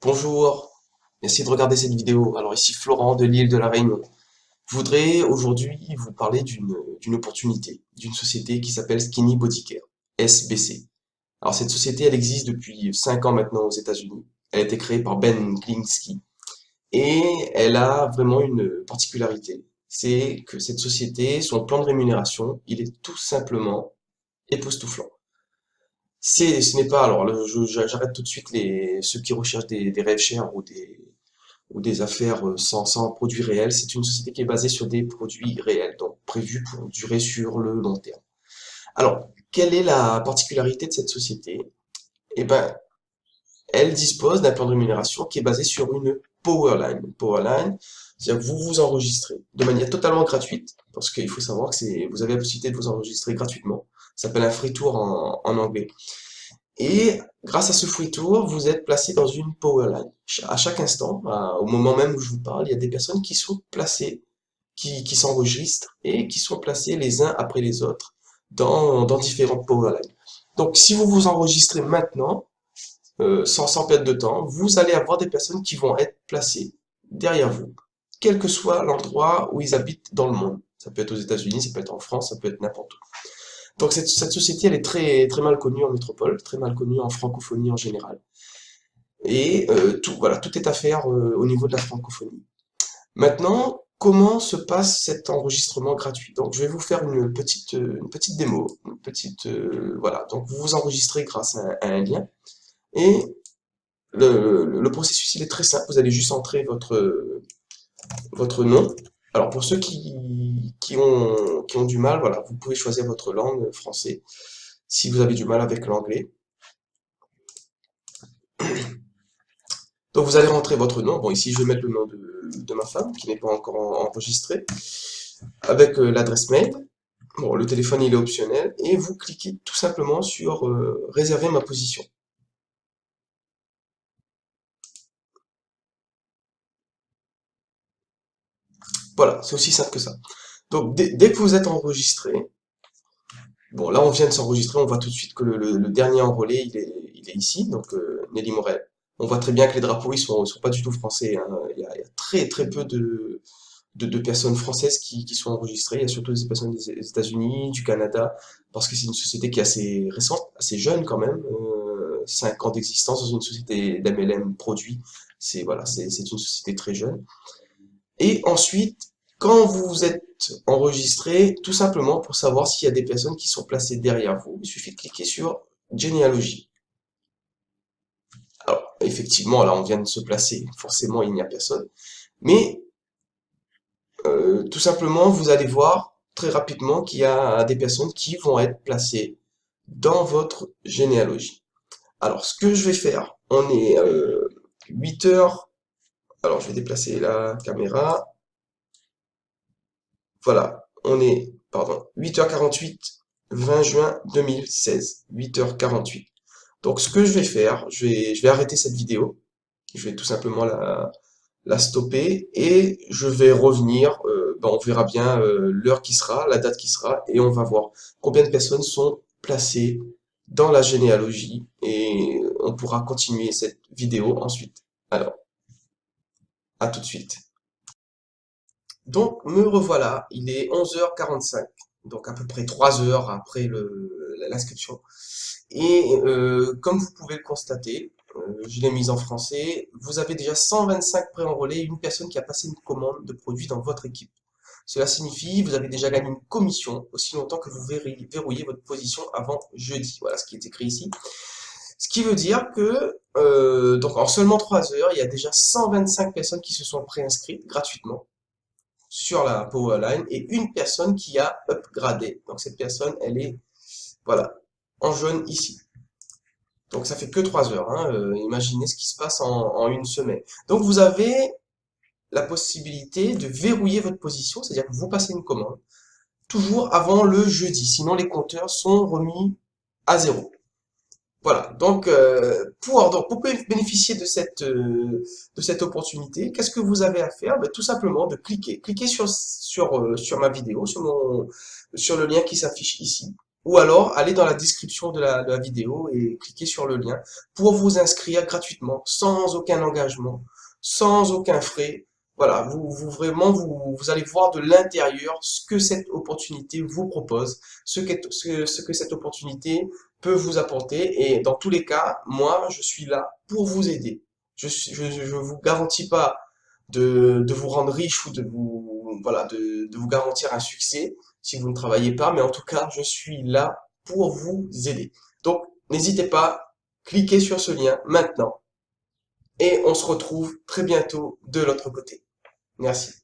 Bonjour, merci de regarder cette vidéo. Alors ici Florent de l'île de la Réunion. Je voudrais aujourd'hui vous parler d'une opportunité, d'une société qui s'appelle Skinny Bodycare, SBC. Alors cette société, elle existe depuis 5 ans maintenant aux États-Unis. Elle a été créée par Ben Klinsky et elle a vraiment une particularité. C'est que cette société, son plan de rémunération, il est tout simplement époustouflant. Ce n'est pas, alors j'arrête tout de suite ceux qui recherchent des rêves chers ou des affaires sans produits réels. C'est une société qui est basée sur des produits réels, donc prévus pour durer sur le long terme. Alors, quelle est la particularité de cette société? Eh ben, elle dispose d'un plan de rémunération qui est basé sur une Powerline. Powerline, c'est-à-dire que vous vous enregistrez de manière totalement gratuite, parce qu'il faut savoir que vous avez la possibilité de vous enregistrer gratuitement. Ça s'appelle un free tour en anglais. Et grâce à ce free tour, vous êtes placé dans une powerline. À chaque instant, au moment même où je vous parle, il y a des personnes qui sont placées, qui s'enregistrent et qui sont placées les uns après les autres dans différentes powerlines. Donc, si vous vous enregistrez maintenant, sans perdre de temps, vous allez avoir des personnes qui vont être placées derrière vous, quel que soit l'endroit où ils habitent dans le monde. Ça peut être aux États-Unis, ça peut être en France, ça peut être n'importe où. Donc cette société, elle est très mal connue en métropole, très mal connue en francophonie en général. Et voilà, tout est à faire au niveau de la francophonie. Maintenant, comment se passe cet enregistrement gratuit? Donc je vais vous faire une petite démo, voilà. Donc vous vous enregistrez grâce à un lien. Et le processus, il est très simple. Vous allez juste entrer votre nom. Alors pour ceux qui ont du mal, voilà, vous pouvez choisir votre langue, français. Si vous avez du mal avec l'anglais. Donc vous allez rentrer votre nom. Bon, ici je vais mettre le nom de ma femme qui n'est pas encore enregistré, avec l'adresse mail. Bon, le téléphone il est optionnel et vous cliquez tout simplement sur réserver ma position. Voilà, c'est aussi simple que ça. Donc dès que vous êtes enregistré, bon là on vient de s'enregistrer, on voit tout de suite que le dernier enrôlé il est ici, donc Nelly Morel. On voit très bien que les drapeaux ils sont pas du tout français, hein. Il y a très peu de personnes françaises qui sont enregistrées. Il y a surtout des personnes des États-Unis, du Canada, parce que c'est une société qui est assez récente, assez jeune quand même. 5 ans d'existence dans une société d'MLM produit. C'est une société très jeune. Et ensuite, quand vous êtes enregistré, tout simplement pour savoir s'il y a des personnes qui sont placées derrière vous, il suffit de cliquer sur généalogie. Alors, effectivement, là, on vient de se placer. Forcément, il n'y a personne. Mais tout simplement, vous allez voir très rapidement qu'il y a des personnes qui vont être placées dans votre généalogie. Alors, ce que je vais faire, on est 8 heures. Alors, je vais déplacer la caméra. Voilà, on est, pardon, 8h48, 20 juin 2016, 8h48. Donc, ce que je vais faire, je vais arrêter cette vidéo. Je vais tout simplement la stopper et je vais revenir. On verra bien l'heure qui sera, la date qui sera et on va voir combien de personnes sont placées dans la généalogie et on pourra continuer cette vidéo ensuite. Alors, à tout de suite. Donc, me revoilà, il est 11h45, donc à peu près 3 heures après l'inscription. Et comme vous pouvez le constater, je l'ai mise en français, vous avez déjà 125 pré-enrôlés et une personne qui a passé une commande de produit dans votre équipe. Cela signifie que vous avez déjà gagné une commission aussi longtemps que vous verrouillez votre position avant jeudi. Voilà ce qui est écrit ici. Ce qui veut dire que donc en seulement 3 heures, il y a déjà 125 personnes qui se sont préinscrites gratuitement sur la Powerline et une personne qui a upgradé. Donc cette personne, elle est, voilà, en jaune ici. Donc ça fait que 3 heures, hein. Imaginez ce qui se passe en une semaine. Donc vous avez la possibilité de verrouiller votre position, c'est-à-dire que vous passez une commande, toujours avant le jeudi, sinon les compteurs sont remis à zéro. Voilà, donc pour bénéficier de cette opportunité, qu'est-ce que vous avez à faire? Ben, tout simplement de cliquer sur ma vidéo, sur le lien qui s'affiche ici. ou alors allez dans la description de la vidéo et cliquez sur le lien pour vous inscrire gratuitement, sans aucun engagement, sans aucun frais. Voilà, vraiment, vous allez voir de l'intérieur ce que cette opportunité vous propose, ce que cette opportunité peut vous apporter. Et dans tous les cas, moi, je suis là pour vous aider. Je vous garantis pas de vous rendre riche ou voilà, de vous garantir un succès si vous ne travaillez pas, mais en tout cas, je suis là pour vous aider. Donc, n'hésitez pas, cliquez sur ce lien maintenant et on se retrouve très bientôt de l'autre côté. Merci.